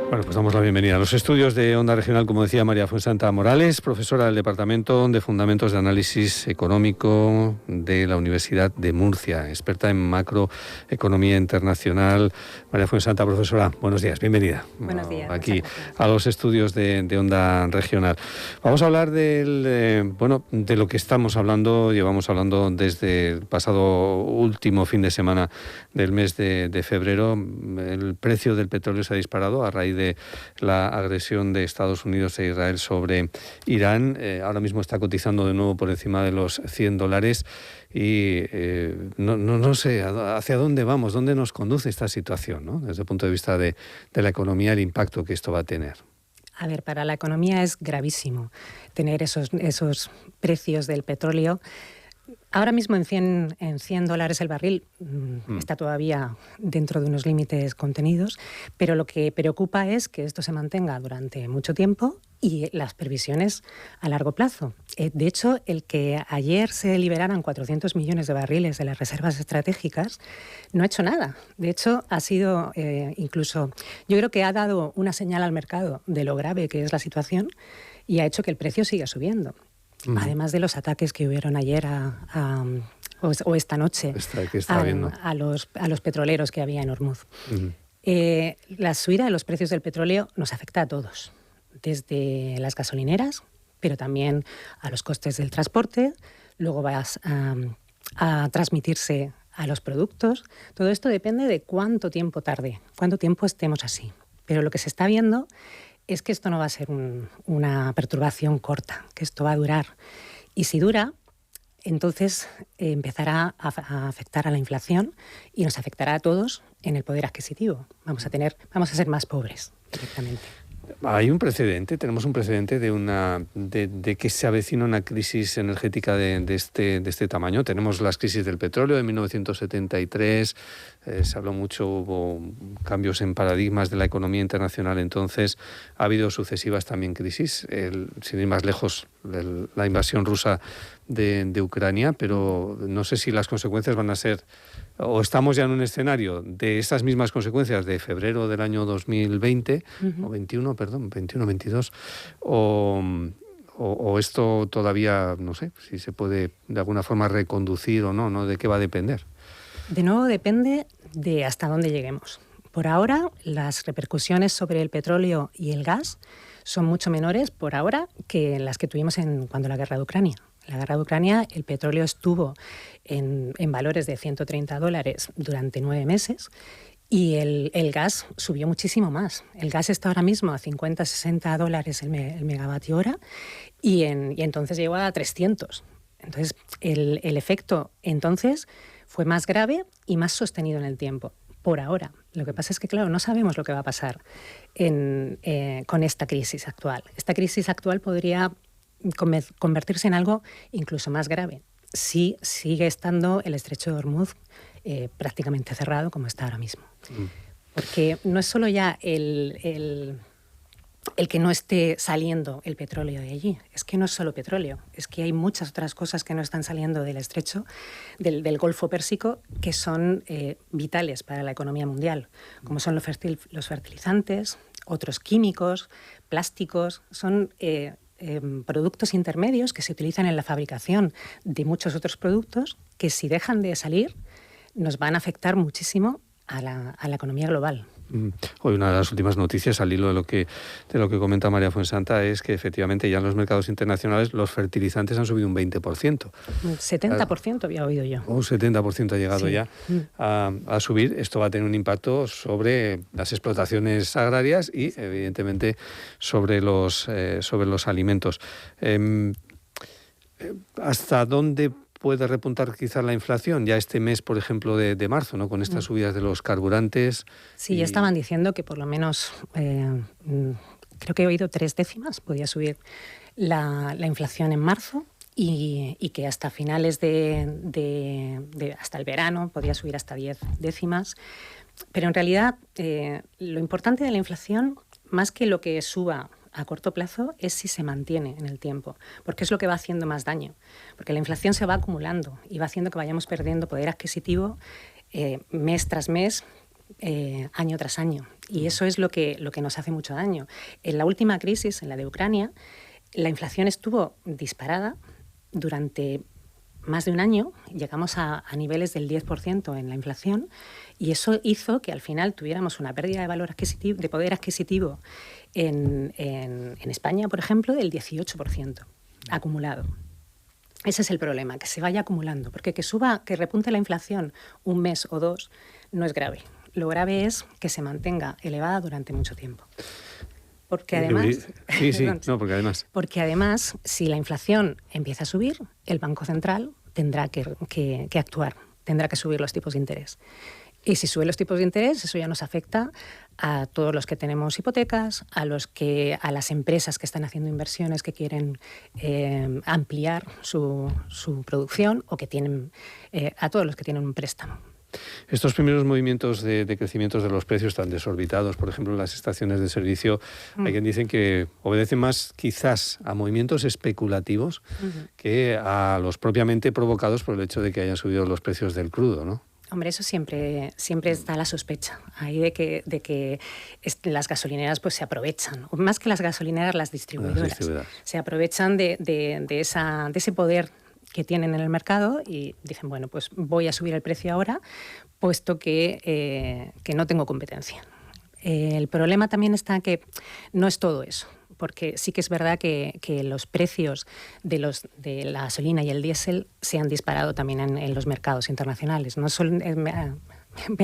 Bueno, pues damos la bienvenida a los estudios de Onda Regional, como decía María Fuensanta Morales, profesora del Departamento de Fundamentos de Análisis Económico de la Universidad de Murcia, experta en macroeconomía internacional. María Fuensanta, profesora, buenos días, bienvenida. Buenos días. Aquí a los estudios de Onda Regional. Vamos a hablar de lo que estamos hablando, llevamos hablando desde el pasado último fin de semana del mes de febrero. El precio del petróleo se ha disparado a raíz de la agresión de Estados Unidos e Israel sobre Irán. Ahora mismo está cotizando de nuevo por encima de los $100 y no sé hacia dónde vamos, dónde nos conduce esta situación, ¿no? Desde el punto de vista de la economía, el impacto que esto va a tener. A ver, para la economía es gravísimo tener esos precios del petróleo. Ahora mismo en $100 el barril está todavía dentro de unos límites contenidos, pero lo que preocupa es que esto se mantenga durante mucho tiempo y las previsiones a largo plazo. De hecho, el que ayer se liberaran 400 millones de barriles de las reservas estratégicas no ha hecho nada. De hecho, ha sido incluso, yo creo que ha dado una señal al mercado de lo grave que es la situación y ha hecho que el precio siga subiendo. Además de los ataques que hubieron ayer o esta noche a los petroleros que había en Hormuz. La subida de los precios del petróleo nos afecta a todos, desde las gasolineras, pero también a los costes del transporte, luego vas a transmitirse a los productos. Todo esto depende de cuánto tiempo tarde, cuánto tiempo estemos así. Pero lo que se está viendo es que esto no va a ser una perturbación corta, que esto va a durar. Y si dura, entonces empezará a afectar a la inflación y nos afectará a todos en el poder adquisitivo. Vamos a ser más pobres directamente. Hay un precedente, tenemos un precedente de que se avecina una crisis energética de este tamaño. Tenemos las crisis del petróleo de 1973, se habló mucho, hubo cambios en paradigmas de la economía internacional entonces, ha habido sucesivas también crisis, sin ir más lejos, la invasión rusa de Ucrania, pero no sé si las consecuencias van a ser, o estamos ya en un escenario de esas mismas consecuencias de febrero del año 2020, o 22, o esto todavía, no sé, si se puede de alguna forma reconducir o no, ¿de qué va a depender? De nuevo depende de hasta dónde lleguemos. Por ahora, las repercusiones sobre el petróleo y el gas son mucho menores por ahora que las que tuvimos cuando la guerra de Ucrania. En la guerra de Ucrania el petróleo estuvo en valores de $130 durante 9 meses y el gas subió muchísimo más. El gas está ahora mismo a $50-60 el megavatio hora y entonces llegó a 300. Entonces el efecto entonces fue más grave y más sostenido en el tiempo. Por ahora. Lo que pasa es que, claro, no sabemos lo que va a pasar con esta crisis actual. Esta crisis actual podría convertirse en algo incluso más grave si sigue estando el estrecho de Hormuz prácticamente cerrado como está ahora mismo. Porque no es solo ya el que no esté saliendo el petróleo de allí. Es que no es solo petróleo, es que hay muchas otras cosas que no están saliendo del estrecho, del Golfo Pérsico, que son vitales para la economía mundial, como son los fertilizantes, otros químicos, plásticos, son productos intermedios que se utilizan en la fabricación de muchos otros productos que si dejan de salir nos van a afectar muchísimo a la economía global. Hoy una de las últimas noticias al hilo de lo que comenta María Fuensanta es que efectivamente ya en los mercados internacionales los fertilizantes han subido un 20%. 70% había oído yo. Un 70% ha llegado ya a subir. Esto va a tener un impacto sobre las explotaciones agrarias y evidentemente sobre los alimentos. ¿Hasta dónde puede repuntar quizás la inflación ya este mes, por ejemplo, de marzo, ¿no? Con estas subidas de los carburantes? Sí, ya estaban diciendo que por lo menos, creo que he oído 3 décimas, podía subir la inflación en marzo y que hasta finales hasta el verano podía subir hasta 10 décimas. Pero en realidad lo importante de la inflación, más que lo que suba a corto plazo, es si se mantiene en el tiempo, porque es lo que va haciendo más daño, porque la inflación se va acumulando y va haciendo que vayamos perdiendo poder adquisitivo mes tras mes, año tras año, Y eso es lo que nos hace mucho daño. En la última crisis, en la de Ucrania, la inflación estuvo disparada durante más de un año, llegamos a niveles del 10% en la inflación, y eso hizo que al final tuviéramos una pérdida de valor adquisitivo, de poder adquisitivo en España, por ejemplo, del 18% acumulado. Ese es el problema, que se vaya acumulando, porque que repunte la inflación un mes o dos no es grave. Lo grave es que se mantenga elevada durante mucho tiempo. Porque además, porque además, si la inflación empieza a subir, el Banco Central tendrá que actuar, tendrá que subir los tipos de interés. Y si suben los tipos de interés, eso ya nos afecta a todos los que tenemos hipotecas, a las empresas que están haciendo inversiones que quieren ampliar su producción, o que tienen a todos los que tienen un préstamo. Estos primeros movimientos de crecimientos de los precios tan desorbitados, por ejemplo, en las estaciones de servicio, hay quien dicen que obedecen más quizás a movimientos especulativos que a los propiamente provocados por el hecho de que hayan subido los precios del crudo, ¿no? Hombre, eso siempre está la sospecha ahí de que las gasolineras pues se aprovechan, o más que las gasolineras, las distribuidoras. Se aprovechan de ese poder que tienen en el mercado y dicen, bueno, pues voy a subir el precio ahora, puesto que no tengo competencia. El problema también está que no es todo eso, porque sí que es verdad que los precios de la gasolina y el diésel se han disparado también en los mercados internacionales. No solo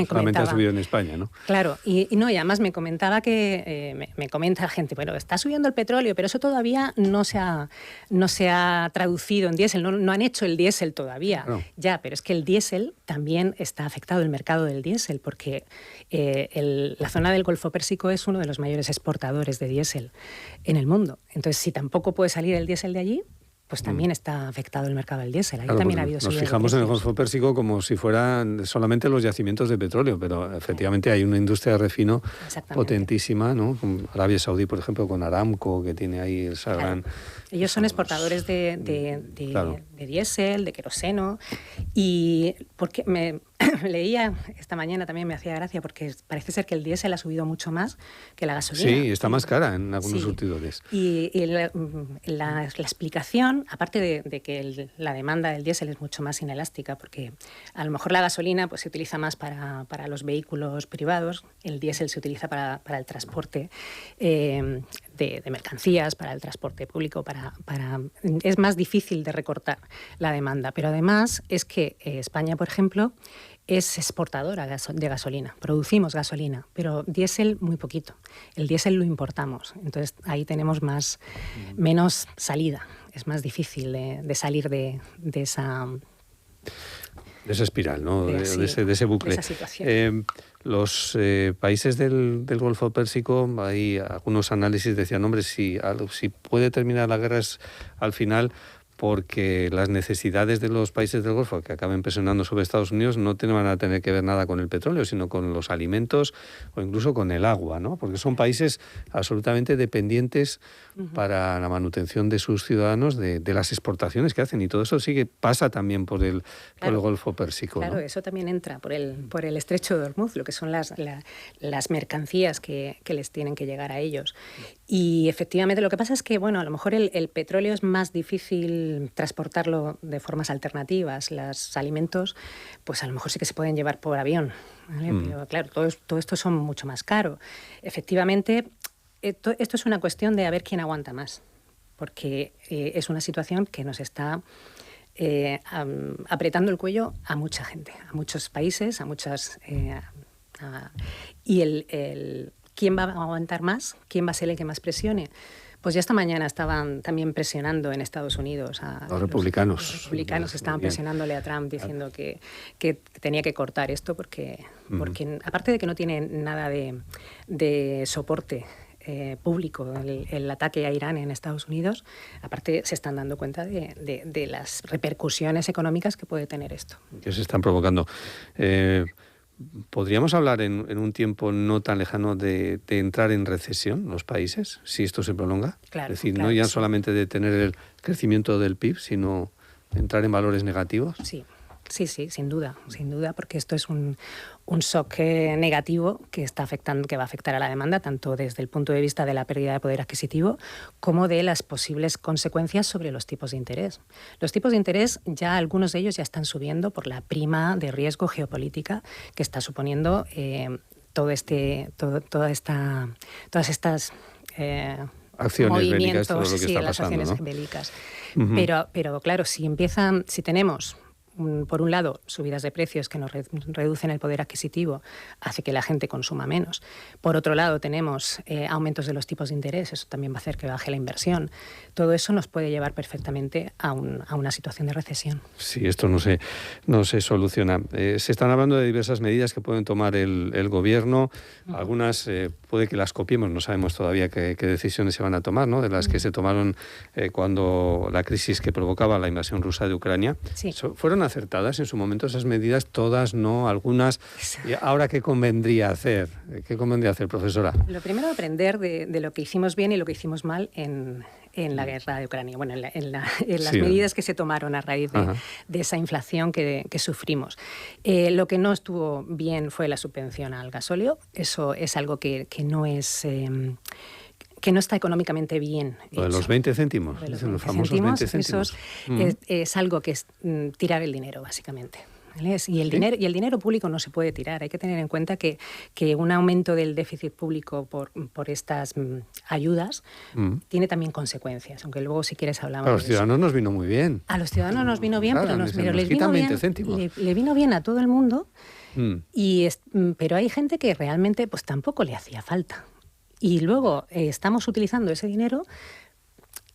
solamente ha subido en España, ¿no? Claro, y además me comentaba que me comenta la gente, bueno, está subiendo el petróleo, pero eso todavía no se ha traducido en diésel, no han hecho el diésel todavía. Claro. Ya, pero es que el diésel también está afectado, el mercado del diésel, porque la zona del Golfo Pérsico es uno de los mayores exportadores de diésel en el mundo. Entonces, si tampoco puede salir el diésel de allí, pues también está afectado el mercado del diésel. Ahí también ha habido nos fijamos en el Golfo Pérsico como si fueran solamente los yacimientos de petróleo, pero efectivamente hay una industria de refino potentísima, ¿no? Arabia Saudí, por ejemplo, con Aramco, que tiene ahí esa gran... Ellos son exportadores de diésel, de queroseno, y porque leía esta mañana, también me hacía gracia, porque parece ser que el diésel ha subido mucho más que la gasolina. Sí, está más cara en algunos surtidores. Y la explicación, aparte de que la demanda del diésel es mucho más inelástica, porque a lo mejor la gasolina pues se utiliza más para los vehículos privados, el diésel se utiliza para el transporte de mercancías, para el transporte público, es más difícil de recortar la demanda. Pero además es que España, por ejemplo, es exportadora de gasolina. Producimos gasolina, pero diésel muy poquito. El diésel lo importamos. Entonces ahí tenemos menos salida. Es más difícil de salir de esa... De esa espiral, ¿no? De ese bucle. De esa situación. Los países del Golfo Pérsico, hay algunos análisis decían, hombre, si puede terminar la guerra es al final porque las necesidades de los países del Golfo que acaben presionando sobre Estados Unidos no van a tener que ver nada con el petróleo, sino con los alimentos o incluso con el agua, ¿no? Porque son países absolutamente dependientes para la manutención de sus ciudadanos de las exportaciones que hacen, y todo eso pasa también por el Golfo Pérsico. Claro, ¿no? Eso también entra por el estrecho de Hormuz, lo que son las mercancías que les tienen que llegar a ellos. Y efectivamente lo que pasa es que, bueno, a lo mejor el petróleo es más difícil transportarlo de formas alternativas. Los alimentos, pues a lo mejor sí que se pueden llevar por avión, ¿vale? Pero claro, todo esto son mucho más caro. Efectivamente, esto es una cuestión de a ver quién aguanta más, porque es una situación que nos está apretando el cuello a mucha gente, a muchos países, a muchas... ¿Quién va a aguantar más? ¿Quién va a ser el que más presione? Pues ya esta mañana estaban también presionando en Estados Unidos a los republicanos. Los republicanos estaban presionándole a Trump diciendo que tenía que cortar esto porque aparte de que no tiene nada de soporte público el ataque a Irán en Estados Unidos, aparte se están dando cuenta de las repercusiones económicas que puede tener esto. Que se están provocando. ¿Podríamos hablar en un tiempo no tan lejano de entrar en recesión los países, si esto se prolonga? Claro, es decir, no ya solamente de tener el crecimiento del PIB, sino entrar en valores negativos. Sí. Sí, sin duda, porque esto es un shock negativo que está afectando, que va a afectar a la demanda, tanto desde el punto de vista de la pérdida de poder adquisitivo como de las posibles consecuencias sobre los tipos de interés. Los tipos de interés, ya algunos de ellos ya están subiendo por la prima de riesgo geopolítica que está suponiendo todas estas acciones bélicas, todo lo que está las pasando, acciones ¿no? bélicas. Uh-huh. Pero claro, si tenemos por un lado, subidas de precios que nos reducen el poder adquisitivo, hace que la gente consuma menos. Por otro lado, tenemos aumentos de los tipos de interés, eso también va a hacer que baje la inversión. Todo eso nos puede llevar perfectamente a una situación de recesión. Sí, esto no se soluciona. Se están hablando de diversas medidas que pueden tomar el gobierno. Uh-huh. Algunas puede que las copiemos, no sabemos todavía qué decisiones se van a tomar, ¿no? De las que se tomaron cuando la crisis que provocaba la invasión rusa de Ucrania. Sí. Fueron acertadas en su momento esas medidas, todas no, algunas. ¿Y ahora qué convendría hacer? ¿Qué convendría hacer, profesora? Lo primero, aprender de lo que hicimos bien y lo que hicimos mal en la guerra de Ucrania, bueno, en las medidas que se tomaron a raíz de esa inflación que sufrimos. Lo que no estuvo bien fue la subvención al gasóleo. Eso es algo que no es... que no está económicamente bien hecho. De los 20 céntimos, los famosos 20 céntimos. Eso es algo que es tirar el dinero, básicamente. ¿Vale? Y el dinero público no se puede tirar. Hay que tener en cuenta que un aumento del déficit público por estas ayudas tiene también consecuencias, aunque luego si quieres hablamos. A los ciudadanos nos vino muy bien. A los ciudadanos nos vino bien, claro, pero les vino bien, le vino bien a todo el mundo, pero hay gente que realmente pues tampoco le hacía falta. Y luego estamos utilizando ese dinero,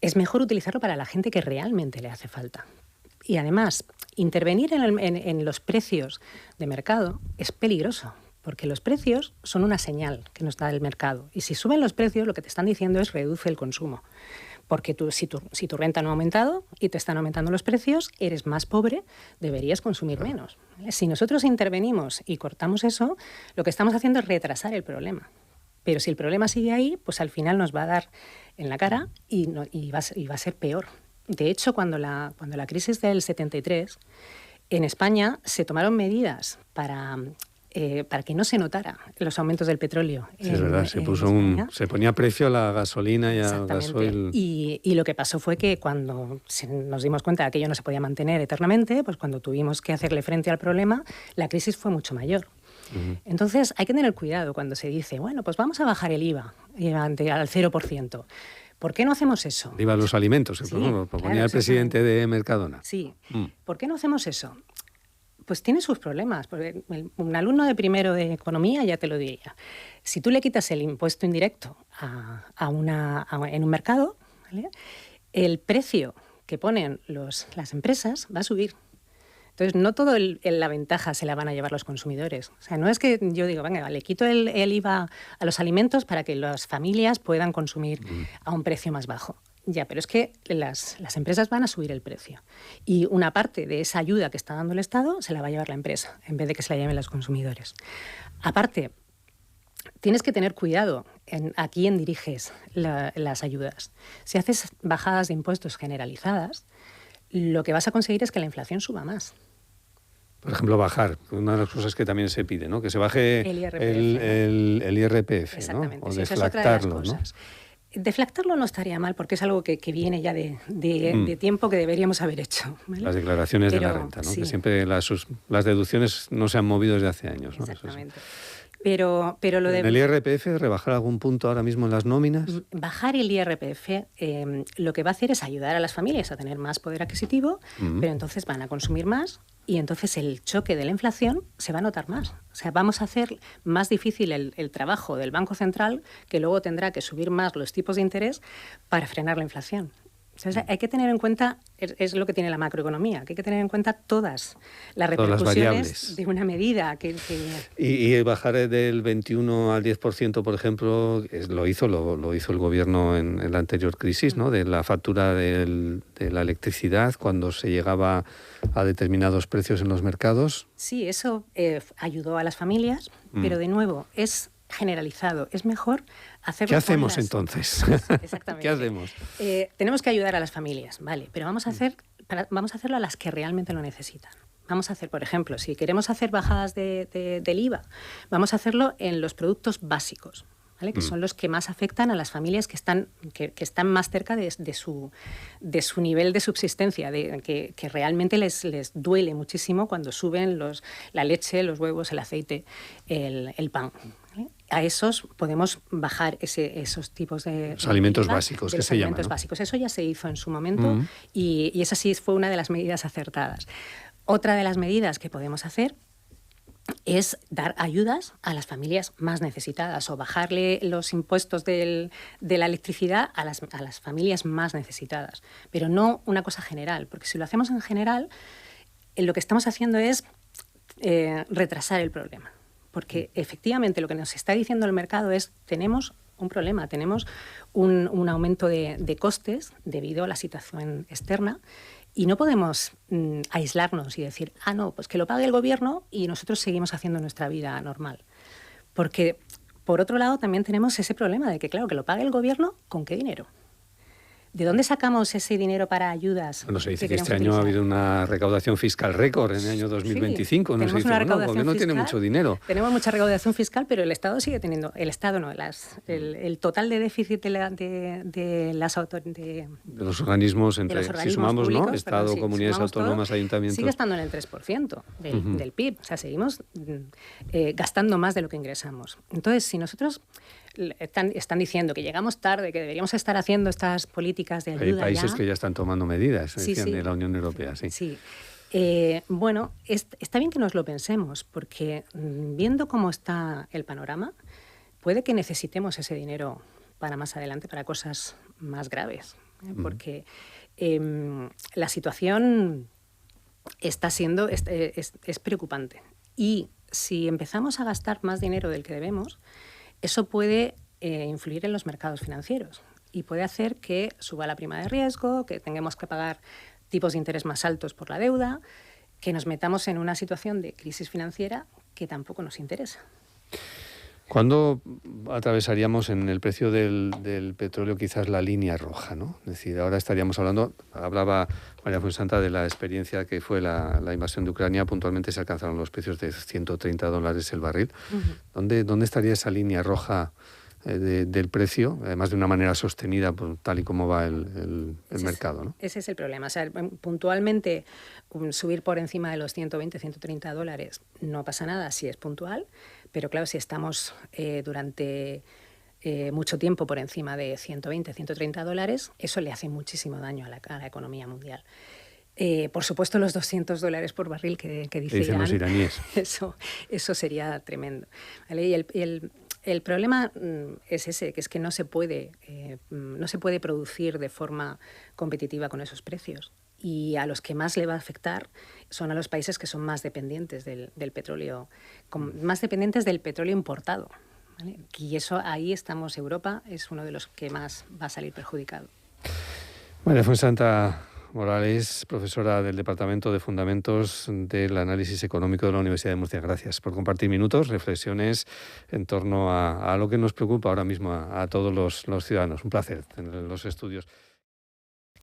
es mejor utilizarlo para la gente que realmente le hace falta. Y además, intervenir en los precios de mercado es peligroso, porque los precios son una señal que nos da el mercado. Y si suben los precios, lo que te están diciendo es reduce el consumo. Porque si tu renta no ha aumentado y te están aumentando los precios, eres más pobre, deberías consumir menos. ¿Vale? Si nosotros intervenimos y cortamos eso, lo que estamos haciendo es retrasar el problema. Pero si el problema sigue ahí, pues al final nos va a dar en la cara y va a ser peor. De hecho, cuando la crisis del 73, en España se tomaron medidas para que no se notara los aumentos del petróleo. Sí, es verdad, se ponía precio a la gasolina y al gasoil. Y lo que pasó fue que cuando nos dimos cuenta de que aquello no se podía mantener eternamente, pues cuando tuvimos que hacerle frente al problema, la crisis fue mucho mayor. Entonces hay que tener cuidado cuando se dice, bueno, pues vamos a bajar el IVA al 0%. ¿Por qué no hacemos eso? IVA a los alimentos, sí, lo proponía el presidente de Mercadona. Sí. ¿Por qué no hacemos eso? Pues tiene sus problemas. Porque un alumno de primero de economía ya te lo diría. Si tú le quitas el impuesto indirecto en un mercado, ¿vale? El precio que ponen las empresas va a subir. Entonces, no toda la ventaja se la van a llevar los consumidores. O sea, no es que yo digo, venga, le quito el IVA a los alimentos para que las familias puedan consumir a un precio más bajo. Ya, pero es que las empresas van a subir el precio. Y una parte de esa ayuda que está dando el Estado se la va a llevar la empresa, en vez de que se la lleven los consumidores. Aparte, tienes que tener cuidado a quién diriges las ayudas. Si haces bajadas de impuestos generalizadas, lo que vas a conseguir es que la inflación suba más. Por ejemplo, bajar, una de las cosas que también se pide, ¿no? Que se baje el IRPF, exactamente, ¿no? O sí, deflactarlo, ¿no? Deflactarlo no estaría mal, porque es algo que viene ya de tiempo que deberíamos haber hecho, ¿vale? Las declaraciones de la renta, ¿no? Sí. Que siempre las deducciones no se han movido desde hace años, ¿no? Exactamente. Pero lo de... ¿En el IRPF rebajar algún punto ahora mismo en las nóminas? Bajar el IRPF lo que va a hacer es ayudar a las familias a tener más poder adquisitivo, pero entonces van a consumir más y entonces el choque de la inflación se va a notar más. O sea, vamos a hacer más difícil el trabajo del Banco Central, que luego tendrá que subir más los tipos de interés para frenar la inflación. Entonces, hay que tener en cuenta, es lo que tiene la macroeconomía, que hay que tener en cuenta todas las repercusiones de una medida. Y bajar del 21 al 10%, por ejemplo, lo hizo el gobierno en la anterior crisis, ¿no? De la factura de la electricidad cuando se llegaba a determinados precios en los mercados. Sí, eso ayudó a las familias, pero de nuevo es generalizado. Es mejor hacerlo. ¿Qué hacemos entonces? Exactamente. ¿Qué hacemos? Tenemos que ayudar a las familias, vale, pero vamos a hacerlo a las que realmente lo necesitan. vamos a hacer, por ejemplo, si queremos hacer bajadas del IVA, vamos a hacerlo en los productos básicos, ¿vale? Que son los que más afectan a las familias que están más cerca de su nivel de subsistencia, que realmente les duele muchísimo cuando suben la leche, los huevos, el aceite, el pan, ¿vale? A esos podemos bajar esos tipos de... Los alimentos básicos, que se llaman, alimentos ¿no? básicos. Eso ya se hizo en su momento y esa sí fue una de las medidas acertadas. Otra de las medidas que podemos hacer es dar ayudas a las familias más necesitadas o bajarle los impuestos de la electricidad a las familias más necesitadas. Pero no una cosa general, porque si lo hacemos en general, lo que estamos haciendo es retrasar el problema. Porque efectivamente lo que nos está diciendo el mercado es tenemos un problema, tenemos un aumento de costes debido a la situación externa. Y no podemos aislarnos y decir, no, pues que lo pague el gobierno y nosotros seguimos haciendo nuestra vida normal. Porque, por otro lado, también tenemos ese problema de que, claro, que lo pague el gobierno, ¿con qué dinero? ¿De dónde sacamos ese dinero para ayudas? Bueno, se dice que este año ha habido una recaudación fiscal récord en el año 2025. Sí, no se dice, bueno, el gobierno tiene mucho dinero. Tenemos mucha recaudación fiscal, pero el Estado sigue teniendo... El Estado no, el total de déficit de los organismos, si sumamos, públicos, ¿no? Estado, si comunidades autónomas, todo, ayuntamientos... Sigue estando en el 3% del PIB. O sea, seguimos gastando más de lo que ingresamos. Entonces, si nosotros... Están diciendo que llegamos tarde, que deberíamos estar haciendo estas políticas de ayuda. Hay países que ya están tomando medidas, sí, de la Unión Europea. Sí. Bueno, está bien que nos lo pensemos, porque viendo cómo está el panorama, puede que necesitemos ese dinero para más adelante, para cosas más graves. Porque la situación está siendo es preocupante. Y si empezamos a gastar más dinero del que debemos, eso puede influir en los mercados financieros y puede hacer que suba la prima de riesgo, que tengamos que pagar tipos de interés más altos por la deuda, que nos metamos en una situación de crisis financiera que tampoco nos interesa. ¿Cuándo atravesaríamos en el precio del petróleo quizás la línea roja, ¿no? Es decir, ahora estaríamos hablaba María Fuensanta de la experiencia que fue la invasión de Ucrania, puntualmente se alcanzaron los precios de $130 el barril. ¿Dónde estaría esa línea roja del precio, además de una manera sostenida tal y como va el mercado, ¿no? Ese es el problema. O sea, puntualmente subir por encima de los $120, $130 no pasa nada si es puntual, pero claro, si estamos durante mucho tiempo por encima de $120, $130, eso le hace muchísimo daño a la economía mundial. Por supuesto, los $200 por barril que dice Irán, los iraníes. Eso sería tremendo, ¿vale? Y el problema es ese, que es que no se puede producir de forma competitiva con esos precios. Y a los que más le va a afectar son a los países que son más dependientes del petróleo, más dependientes del petróleo importado, ¿vale? Y eso ahí estamos, Europa es uno de los que más va a salir perjudicado. María Fuensanta Morales, profesora del Departamento de Fundamentos del Análisis Económico de la Universidad de Murcia. Gracias por compartir minutos, reflexiones en torno a lo que nos preocupa ahora mismo a todos los ciudadanos. Un placer tener los estudios.